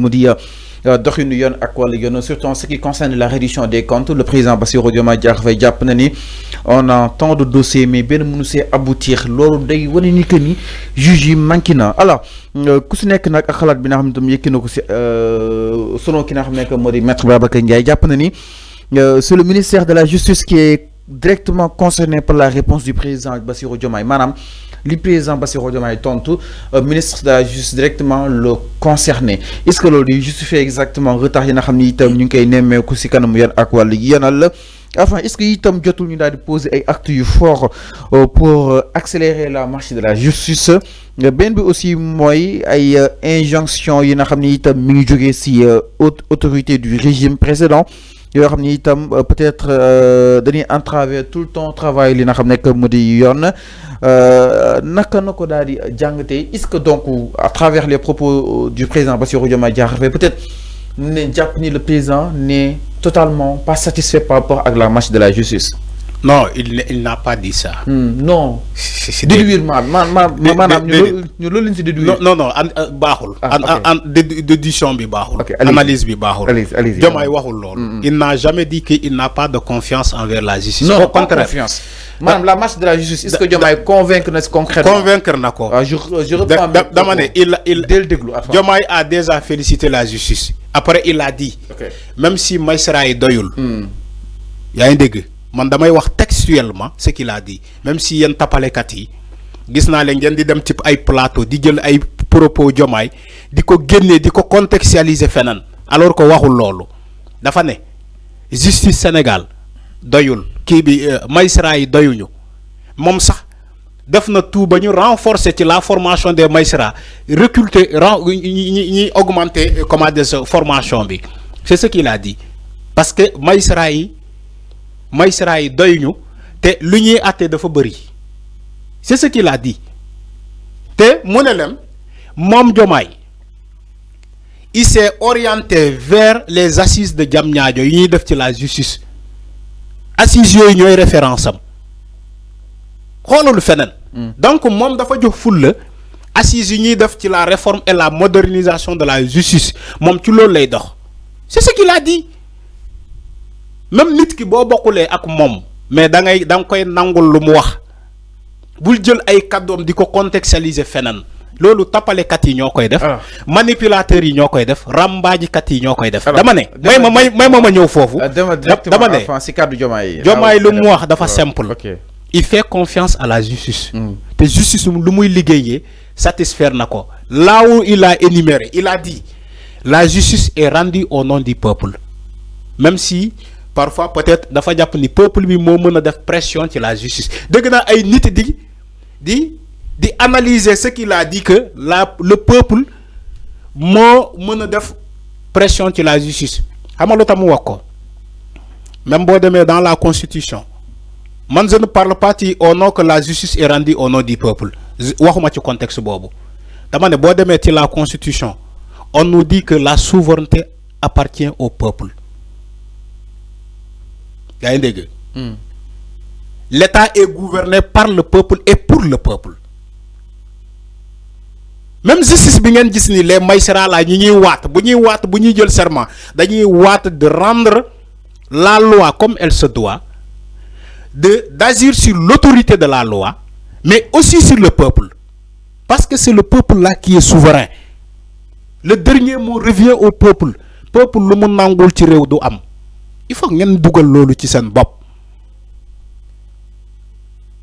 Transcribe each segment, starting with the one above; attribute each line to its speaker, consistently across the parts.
Speaker 1: mu di doxinu yoon ak wàllu yoon surtout en ce qui concerne la réduction des comptes. Le président Bassirou Diomaye Diakhar Faye jàpp na ni on a tant de dossiers mais benn mënu see aboutir loolu day wane ni que ni juge yi manqué na. Alors ku si nekk nag ak xalaat bi nga xam ne tam yëkki na ko si selon ki nga xam ne que moo di maître Babacar Ndiaye jàpp na ni c'est le ministère de la justice qui est directement concerné par la réponse du président Bassirou Diomaye maanaam li président Bassirou Diomaye tontu ministre de la justice directement le concerné. Est-ce que loolu di justifier exactement retard yi nga xam ni itam ñu ngi koy nemmeeku si kanamu yan ak wàllu yanal la enfin est-ce que itam jotul ñu daal di poser ay actes yu fort pour accélérer la marche de la justice. benn bi aussi mooy ay injonction yi nga xam ni itam mi ngi jógee si autorité du régime précédent yoo xam ni itam peut-être dañuy entraver tout le temps travail li nga xam ne que mu di yoon naka na ko daal di jàngatee. Est-ce que donc à travers les propos du président Bassirou Diomaye Diakhar Faye peut-être ne jàpp ni le président n'est totalement pas satisfait par rapport à la marche de la justice.
Speaker 2: Non, il n'a pas dit ça.
Speaker 1: Non.
Speaker 2: C'est
Speaker 1: déduire maanaam ñu loolu lañ si déduire.
Speaker 2: Non baaxul. Déduction bi baaxul. Analyse bi baaxul.
Speaker 1: Allez-y.
Speaker 2: Diomaye waxul loolu. Il n'a jamais dit qu'il n'a pas de confiance envers la justice.
Speaker 1: Non,
Speaker 2: au contraire.
Speaker 1: Confiance. Maanaam la marche de la justice, est-ce que Diomaye convaincre na concrètement?
Speaker 2: Convaincre na ko.
Speaker 1: Je reprends
Speaker 2: dama ne
Speaker 1: dès le déglu.
Speaker 2: Diomaye a déjà félicité la justice. Après il a dit. Même si magistrat yi doyul. yaa ngi dégg. man damay wax textuellement ce qu'il a dit même si yéen tapalekat yi gis naa leen ngeen di dem type ay plateau di jël ay propos Diomaye di ko génnee di ko contextualiser feneen alors que waxul loolu dafa ne justice Sénégal doyul kii bi magistrat yi doyuñu moom sax def na tout ba ñu renforcer ci la formation des magistrats recruter ñi augmenter comment dire formation bi c'est ce qu'il a dit parce que magistrat yi doyuñu te lu ñuy àtte dafa bëri c'est ce qu'il a dit te mu ne leen moom Diomaye il s'est orienté vers les assises de Diamniadio yi ñuy def ci la justice assises yooyu ñooy référence am xoolul feneen. Donc moom dafa jox fulla assises yi ñuy def ci la réforme et la modernisation de la justice moom ci loolu lay dox c'est ce qu'il a dit. Même nit ki boo bokkulee ak moom mais da nga koy nangul lu mu wax bul jël ay kàddoom di ko contextualiser feneen loolu tappalekat yi ñoo koy def. manipulateurs yi ñoo koy def rambaajikat yi ñoo koy def. dama ne may ma ñëw foofu. dama ne
Speaker 1: si kàddu Diomaye
Speaker 2: lu mu wax dafa simple. Il fait confiance à la justice. te justice lu muy liggéeyee satisfaire na ko. Là où il a énuméré il a dit la justice est rendue au nom du peuple même si. Parfois peut-être dafa jàpp ni peuple bi moo mën a def pression ci la justice dégg naa ay nit di analyser ce qu'il a dit que le peuple moo mën a def pression ci la justice xam nga lu tax mu wax ko même boo demee dans la constitution man je ne parle pas ci au nom que la justice est rendue au nom du peuple waxuma ci contexte boobu dama ne boo demee ci la constitution on nous dit que la souveraineté appartient au peuple. L'État est gouverné par le peuple et pour le peuple. Même justice bi ngeen gis ni les magistrats la ñi ñuy waat bu ñuy jël serment dañuy waat de rendre la loi comme elle se doit d'agir sur l'autorité de la loi mais aussi sur le peuple parce que c'est le peuple là qui est souverain. Le dernier mot revient au peuple lu mu nangul ci réew du am. Il faut ngeen dugal loolu ci seen bopp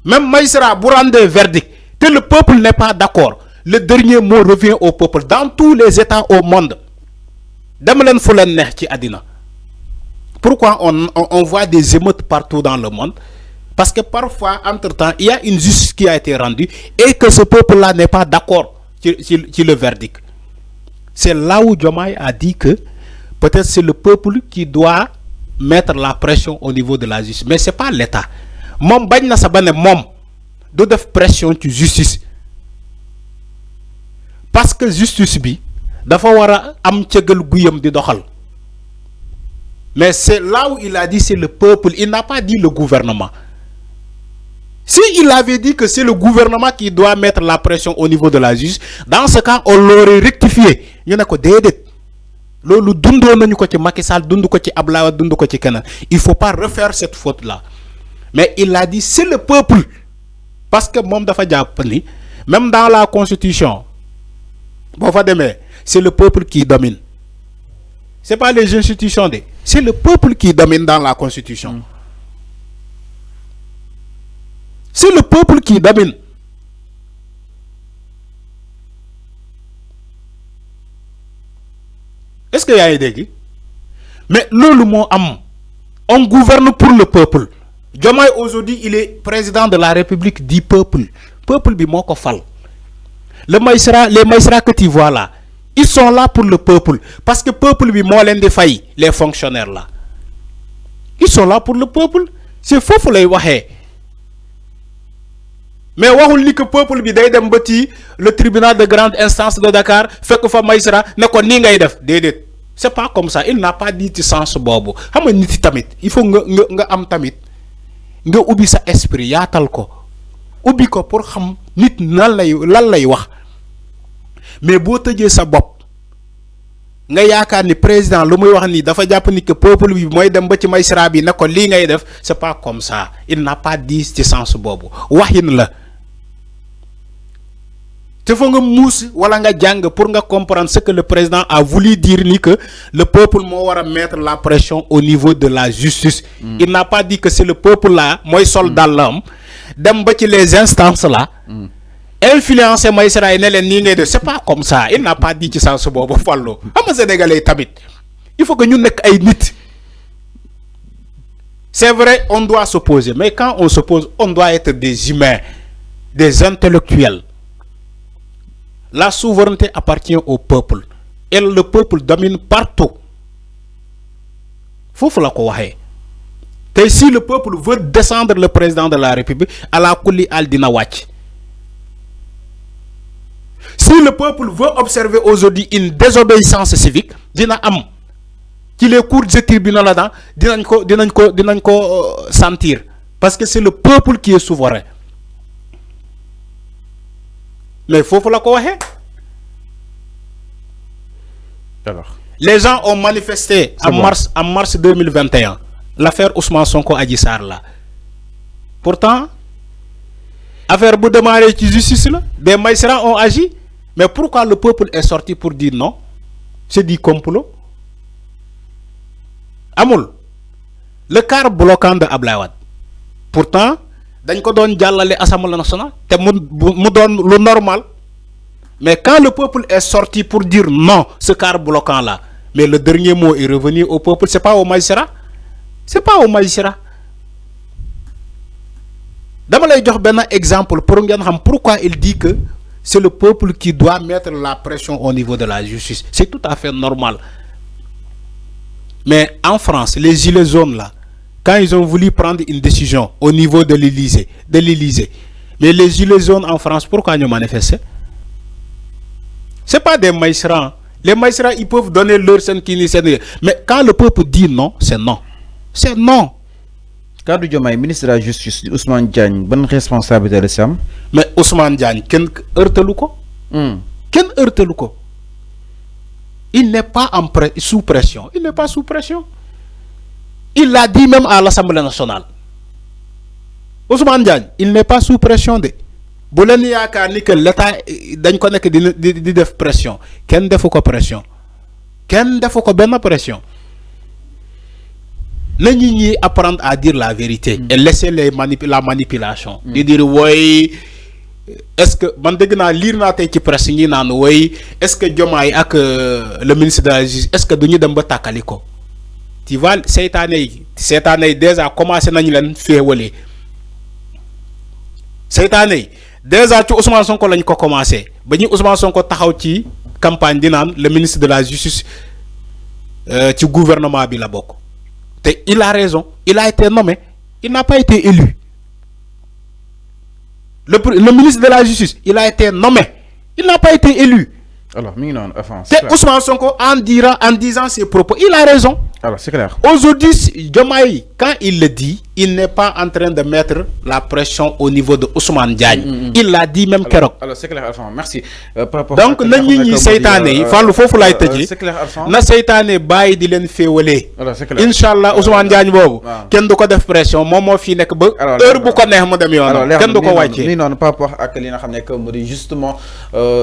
Speaker 2: même magistrat bu rendre verdict que le peuple n'est pas d'accord le dernier mot revient au peuple dans tous les États au monde dem leen fu leen neex ci àddina. Pourquoi on voit des émeutes partout dans le monde parce que parfois entre-temps il y a une justice qui a été rendue et que ce peuple-là n'est pas d'accord ci le verdict. C'est là où Diomaye a dit que peut-être c'est le peuple qui doit mettre la pression au niveau de la justice mais c'est pas l'État moom bañ na sa ba ne moom du def pression ci justice parce que justice bi dafa war a am cëgal guyam di doxal mais c'est là où il a dit c'est le peuple il n'a pas dit le gouvernement. Si il avait dit que c'est le gouvernement qui doit mettre la pression au niveau de la justice dans ce cas on l'aurait rectifié ñu ne ko déedéet loolu dundoo nañu ko ci Macky Sall dund ko ci Abdoulaye Wade dund ko ci keneen il faut pas refaire cette faute là mais il a dit c'est le peuple parce que moom dafa jàpp ni même dans la constitution boo fa demee c'est le peuple qui domine c'est pas les institutions de c'est le peuple qui domine dans la constitution c'est le peuple qui domine. Est-ce que y a idée? Mais le mot am, on gouverne pour le peuple. Diomaye aujourd'hui il est président de la République du peuple. Peuple bi moko fal. Les magistrats que tu vois là, ils sont là pour le peuple parce que peuple bi mo len di fay les fonctionnaires là. Ils sont là pour le peuple. C'est fofu lay waxé. Mais waxul ni que peuple bi day dem bati le tribunal de grande instance de Dakar fekk fa magistrat ne ko ni ngay def déedéet. C'est pas comme ça, il n'a pas dit ci sens bobu. Xam nga nit tamit il faut nga am tamit nga ubbi sa esprit yaatal ko. Ubbi ko pour xam nit lan lay wax. Mais boo tëjee sa bopp nga yaakaar ni président lu muy wax ni dafa jàpp ni que peuple bi mooy dem ba ci magistrat bi ne ko lii ngay def c'est pas comme ça. Il n'a pas dit ci sens bobu. Waxin la. Il faut nga mousse wala nga jàng pour nga comprendre ce que le président a voulu dire ni que le peuple moo war a mettre la pression au niveau de la justice. Il n'a pas dit que c'est le peuple là mooy soldat l'homme dem ba ci les instances là influencer magistrat yi ne leen nii ngay def c'est pas comme ça. Il n'a pas dit ci sens boobu fallo xam nga sénégalais tamit il faut que ñu nekk ay nit. C'est vrai on doit s'opposer mais quand on s'oppose on doit être des humains, des intellectuels. La souveraineté appartient au peuple et le peuple domine partout. Fofu la ko waxé. Té si le peuple veut descendre le président de la République, à la kulli al dina wacc. Si le peuple veut observer aujourd'hui une désobéissance civique, dina am ci les cours de tribunal là-dedans, dinañ ko sentir parce que c'est le peuple qui est souverain. Mais il faut la ko waxé. Alors, les gens ont manifesté en mars 2021 l'affaire Ousmane Sonko Adji Sarr là. Pourtant affaire bu démarré ci justice là, des magistrats ont agi, mais pourquoi le peuple est sorti pour dire non? C'est du complot. Amul le quart bloquant de Abdoulaye Wade. Pourtant dañ ko doon jàllale Assemblée nationale te mu doon lu normal mais quand le peuple est sorti pour dire non ce quart bloquant là mais le dernier mot est revenu au peuple. C'est pas au magistrat, c'est pas au magistrat. Dama lay jox ben exemple pour ngeen xam pourquoi il dit que c'est le peuple qui doit mettre la pression au niveau de la justice. C'est tout à fait normal. Mais en France les gilets jaunes là, quand ils ont voulu prendre une décision au niveau de l'Élysée, mais les gilets jaunes en France, pourquoi ils ont manifesté? Ce n'est pas des magistrats. Les magistrats, ils peuvent donner leur initiative. Mais quand le peuple dit non, c'est non. C'est non.
Speaker 1: Quand Diomaye, ministre de la Justice, Ousmane Diagne, bonne responsabilité de ça.
Speaker 2: Mais Ousmane Diagne, quel heurte Quel heurte il n'est pas sous pression. Il n'est pas sous pression. Il l'a dit même à l'Assemblée nationale. Ousmane Diagne, il n'est pas sous pression de. Si vous avez que l'État di def pression, ken defu ko pression. Ken defu ko ben pression. Nañu ñi apprendre à dire la vérité et laisser la manipulation. De dire oui, est-ce que man dégg naa lire naa tey ci presse ñi naan oui, est-ce que Diomaye ak le ministre de la Justice est-ce que duñu dem ba tàkkali ko? Tu vois cette année déjà commencé nañu leen féewale. Cette année déjà ci Ousmane Sonko lañ ko commencé ba ñi Ousmane Sonko taxaw ci campagne di naan le ministre de la Justice ci gouvernement bi la bokk. Te il a raison, il a été nommé, il n'a pas été élu. Le ministre de la Justice, il a été nommé, il n'a pas été élu.
Speaker 1: Alors,
Speaker 2: Ousmane Sonko en disant ses propos, il a raison.
Speaker 1: Alors, c'est clair.
Speaker 2: Aujourd'hui, Diomaye quand il le dit, il n'est pas en train de mettre la pression au niveau de Ousmane Diagne. Il l'a dit même Kerok.
Speaker 1: Alors c'est clair, Alpha, merci.
Speaker 2: Donc nañu ñi seytaane yi fallu fofu lay tëjee.
Speaker 1: C'est clair, Alpha.
Speaker 2: Na seytaane bàyyi di leen féewale.
Speaker 1: Alors c'est clair.
Speaker 2: Inch'Allah Ousmane Diagne boobu. kenn du ko def pression moom moo fii nekk ba. heure bu ko neex mu dem yoonam. kenn du ko wàccee.
Speaker 1: nii noonu par rapport ak li nga xam ne que moo di justement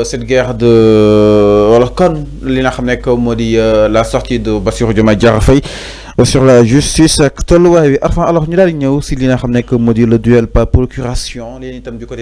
Speaker 1: cette guerre de wala kon li nga xam ne que moo di la sortie de Bassirou Diomaye Diakhar Faye sur la justice ak tolluwaay bi. Alors ñu daal di ñëw si li nga xam ne que moo di le duel par procuration li itam du côté